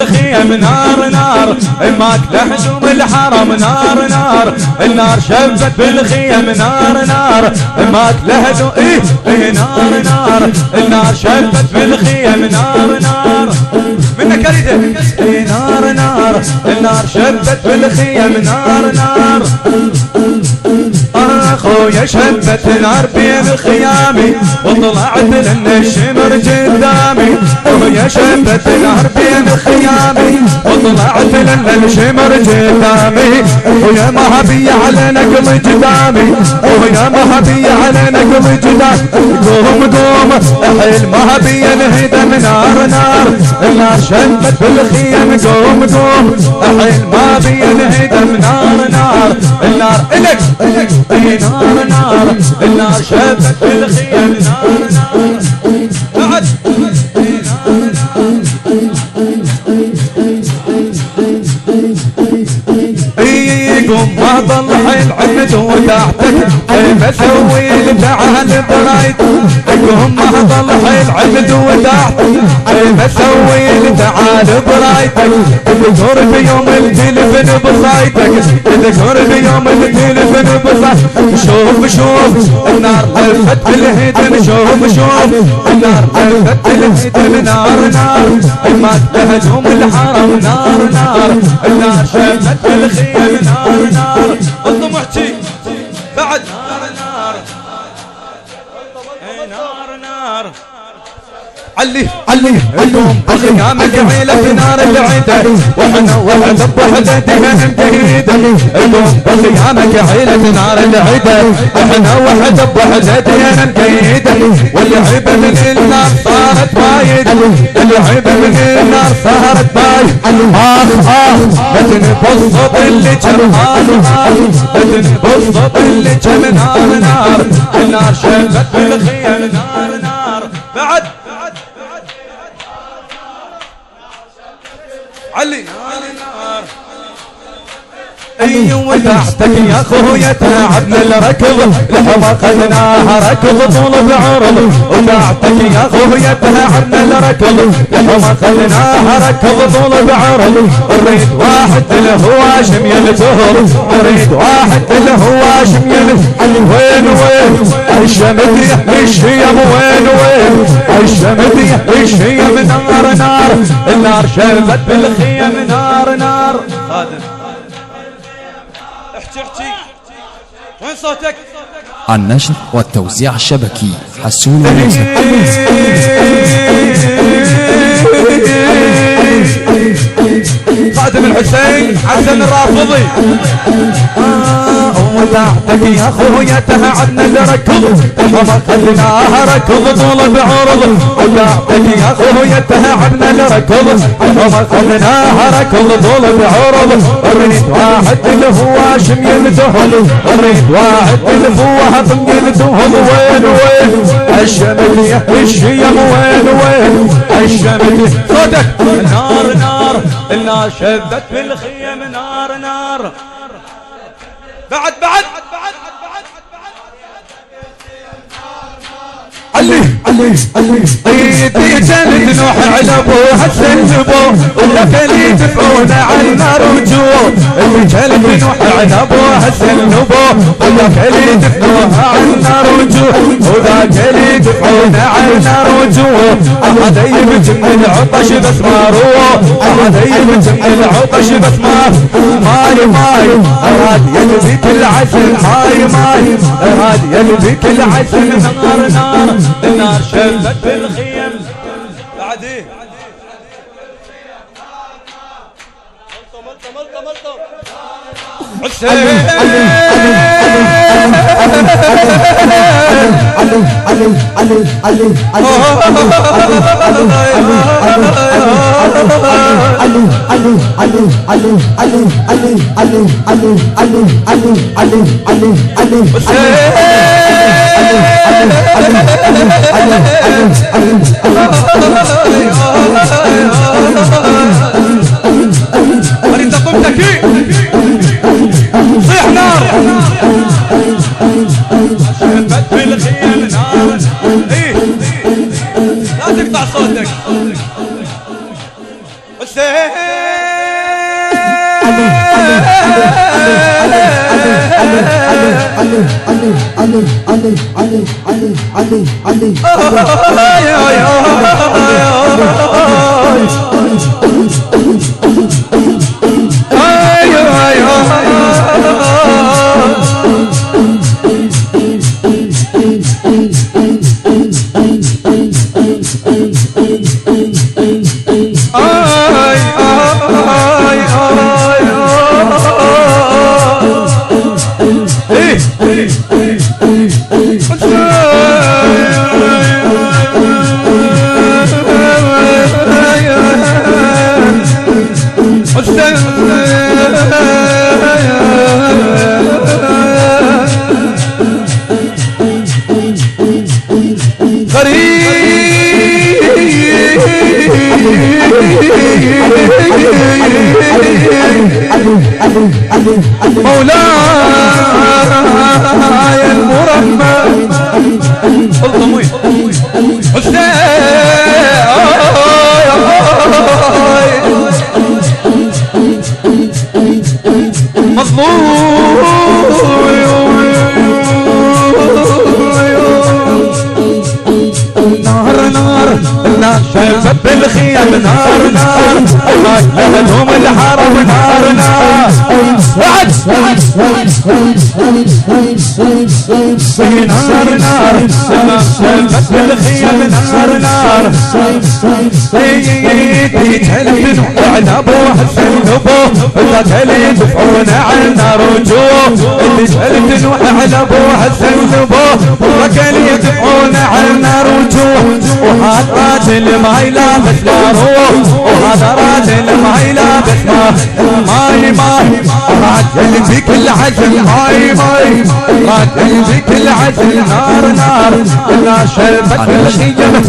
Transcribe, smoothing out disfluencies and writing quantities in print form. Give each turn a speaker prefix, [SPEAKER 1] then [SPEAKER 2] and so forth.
[SPEAKER 1] الخيم نار نار ماك لحجوم الحرم نار نار النار شبت بالخيم نار نار ماك لهجوم نار نار النار شبت بالخيم نار نار منك اريده نار نار النار شبت بالخيم نار نار اخويا شبت نار بين خيامي وطلعت لن الشمر قدامي اخويا شبت نار بين خيامي وطلعت لن الشمر قدامي ويا مهبية على نقم قدامي ويا مهبية على نقم قدامي قوم قوم حيل مهبية الهدم نار نار النار شبت بالخيام قوم قوم حيل مهبية الهدم نار نار النار الك نار نار النار شبت بالخيام نار نار بعد قوم ما ضل حيل عمد وتحتك مسوي لتعال برايد قوم ما ضل حيل عمد وتحتك مسوي لتعال برايدك تذكر في يوم التلفن بصايتك تذكر في يوم التلفن بصايتك شوف شوف النار لفت بالهدم شوف شوف النار لفت بالهدم نار نار المات لهجوم الحرم نار نار النار شفت بالخيم نار نار انتم احكي بعد نار نار نار نار علي علي اليوم بخيامك عيلة نار العيدة واحنا وحدة بوحدة دهن جهيدة اليوم بخيامك عيلة نار العيدة واحنا وحدة بوحدة دهن جهيدة واللعبة من النار صارت بايد اللعبة من النار صارت بايد بدني بالصوت اللي جم بدني بالصوت اللي جم نار نار النار شبت بالخيام نار نار بعد علي نار ايوه تحتك يا اخويا تعبنا الركض الحما خذناها ركض طول بعرض وتحتك يا اخويا تعبنا الركض الحما خذناها ركض طول بعرض اريد واحد الهواشم يلتهر اريد واحد الهواشم يلتهر وين وين الشمدية الشيم وين وين الشمدية الشيم نار نار النار شربت بالخيم نار نار خادم احكي وين صوتك
[SPEAKER 2] النشر والتوزيع الشبكي حسون موسى
[SPEAKER 1] خادم الحسين حسن الرافضي وتحتك يا اخويا تعبنا الركض الحما خليناها ركض طول بعرض وتحتك يا اخويا تعبنا الركض الحما خليناها ركض طول بعرض اريد واحد الهواشم يلتهل اريد واحد الهواشم يلتهل وين وين الشمدية الشيم وين وين الشمدية صوتك نار نار النار شبت بالخيم نار نار بعد علي علي علي ايدي جلد نوح على ابوها السنبو ولا كلي تفعون على النار وجوه اللي جلد نوح على ابوها السنبو ولا كلي تفعونها على النار وجوه وذا كلي تفعون على النار وجوه هذا يبجم العطش بس ما روح هذا يبجم العطش بس ما ماي ماي اراد يلبيك العسل ماي ماي اراد يلبيك العسل نار نار النار شبت بالخيم بعد ايه ملطم حسين اريد اطمتك صيح نار شبت بالخيم نار ايه لا تقطع صوتك حسين مولاي المرمى الضموي شباب بالخيام نار نار لهم الحرم نار نار نار نار شباب بالخيام نار نار تلفن على ابوه السلبوه لا يدفعون عنا رجوع تلفن على ابوه السلبوه لا يدفعون عنا رجوع وهذا راجل ما يلابس روح وهذا راجل ما يلابس ماي راجل في كل عجل ماي راجل في كل عجل نار نار لا شربت الخيام